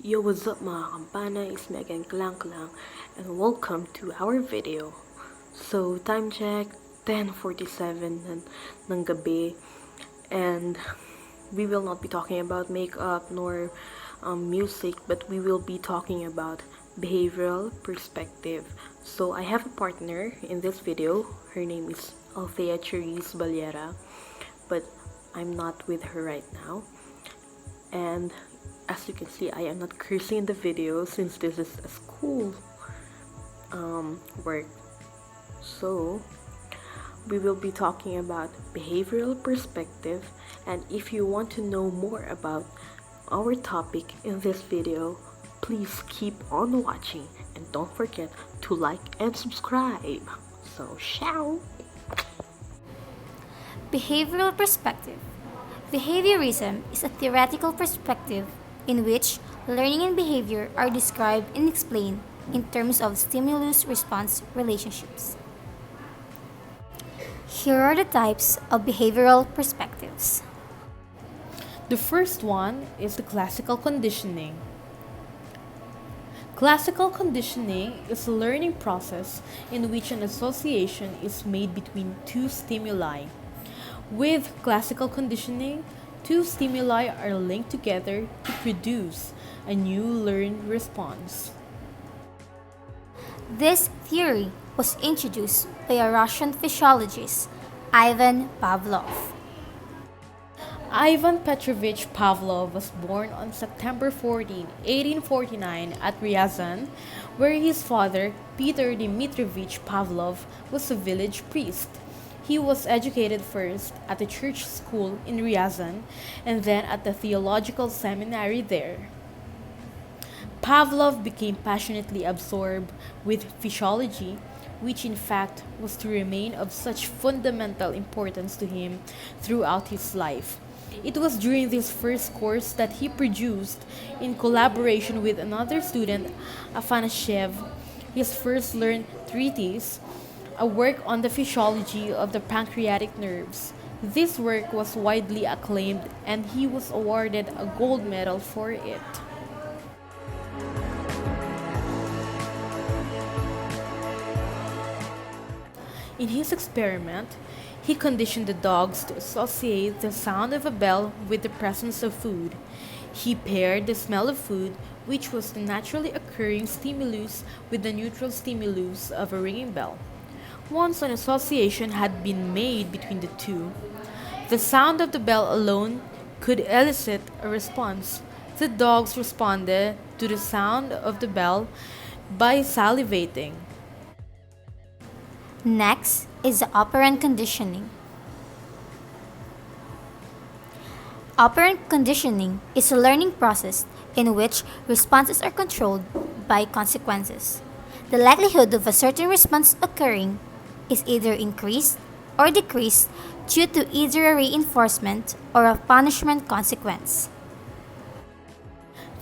Yo, what's up mga kampana? It's Megan Klang Klang and welcome to our video. So, time check, 10:47 ng gabi, and we will not be talking about makeup nor music, but we will be talking about behavioral perspective. So, I have a partner in this video. Her name is Althea Cherise Balera, but I'm not with her right now. And as you can see, I am not cursing in the video since this is a school work. So we will be talking about behavioral perspective, and if you want to know more about our topic in this video, please keep on watching and don't forget to like and subscribe. So ciao. Behavioral perspective. Behaviorism is a theoretical perspective in which learning and behavior are described and explained in terms of stimulus-response relationships. Here are the types of behavioral perspectives. The first one is the classical conditioning. Classical conditioning is a learning process in which an association is made between two stimuli. With classical conditioning, two stimuli are linked together to produce a new learned response. This theory was introduced by a Russian physiologist, Ivan Pavlov. Ivan Petrovich Pavlov was born on September 14, 1849 at Ryazan, where his father, Peter Dmitrovich Pavlov, was a village priest. He was educated first at the church school in Ryazan and then at the theological seminary there. Pavlov became passionately absorbed with physiology, which in fact was to remain of such fundamental importance to him throughout his life. It was during this first course that he produced, in collaboration with another student, Afanasyev, his first learned treatise, a work on the physiology of the pancreatic nerves. This work was widely acclaimed and he was awarded a gold medal for it. In his experiment, he conditioned the dogs to associate the sound of a bell with the presence of food. He paired the smell of food, which was the naturally occurring stimulus, with the neutral stimulus of a ringing bell. Once an association had been made between the two, the sound of the bell alone could elicit a response. The dogs responded to the sound of the bell by salivating. Next is the operant conditioning. Operant conditioning is a learning process in which responses are controlled by consequences. The likelihood of a certain response occurring is either increased or decreased due to either a reinforcement or a punishment consequence.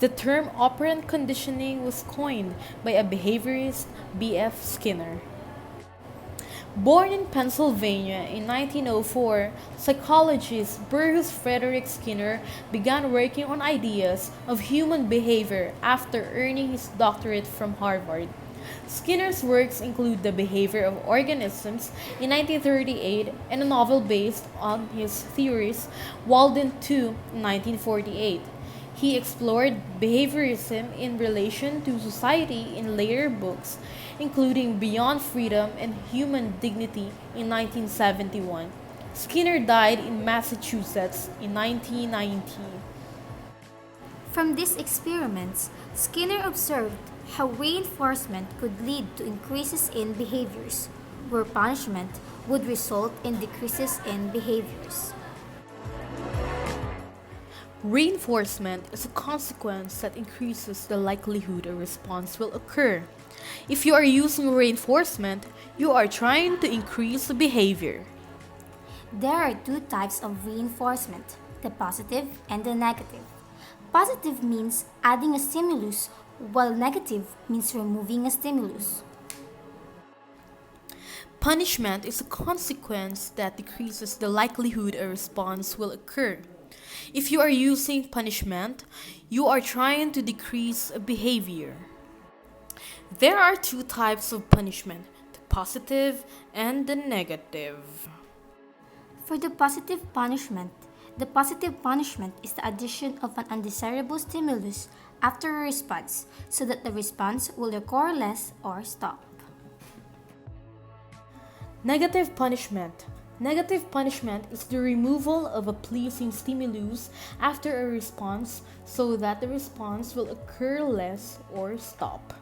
The term operant conditioning was coined by a behaviorist, B.F. Skinner. Born in Pennsylvania in 1904, psychologist Bruce Frederick Skinner began working on ideas of human behavior after earning his doctorate from Harvard. Skinner's works include The Behavior of Organisms in 1938 and a novel based on his theories, Walden 2, in 1948. He explored behaviorism in relation to society in later books, including Beyond Freedom and Human Dignity in 1971. Skinner died in Massachusetts in 1990. From these experiments, Skinner observed how reinforcement could lead to increases in behaviors, where punishment would result in decreases in behaviors. Reinforcement is a consequence that increases the likelihood a response will occur. If you are using reinforcement, you are trying to increase the behavior. There are two types of reinforcement, the positive and the negative. Positive means adding a stimulus, while negative means removing a stimulus. Punishment is a consequence that decreases the likelihood a response will occur. If you are using punishment, you are trying to decrease a behavior. There are two types of punishment, the positive and the negative. For the positive punishment is the addition of an undesirable stimulus after a response so that the response will occur less or stop. Negative punishment. Negative punishment is the removal of a pleasing stimulus after a response so that the response will occur less or stop.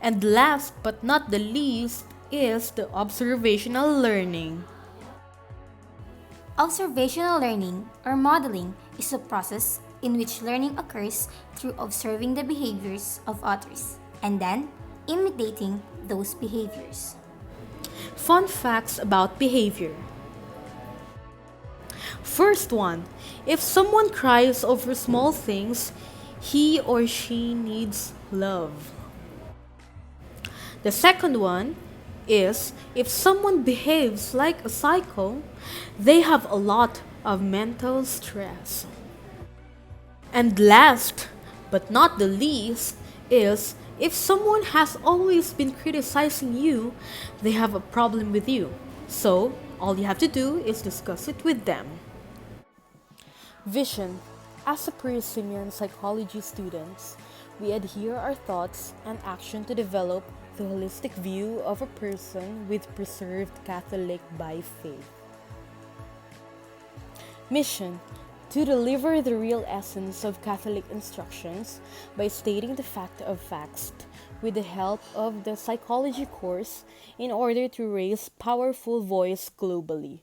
And last but not the least is the observational learning. Observational learning or modeling is a process in which learning occurs through observing the behaviors of others and then imitating those behaviors. Fun facts about behavior. First one, if someone cries over small things, he or she needs love. The second one is if someone behaves like a psycho, they have a lot of mental stress. And last but not the least is if someone has always been criticizing you, they have a problem with you. So, all you have to do is discuss it with them. Vision. As a Pearsimian psychology students, we adhere our thoughts and action to develop the holistic view of a person with preserved Catholic by faith. Mission. To deliver the real essence of Catholic instructions by stating the fact of facts with the help of the psychology course in order to raise powerful voice globally.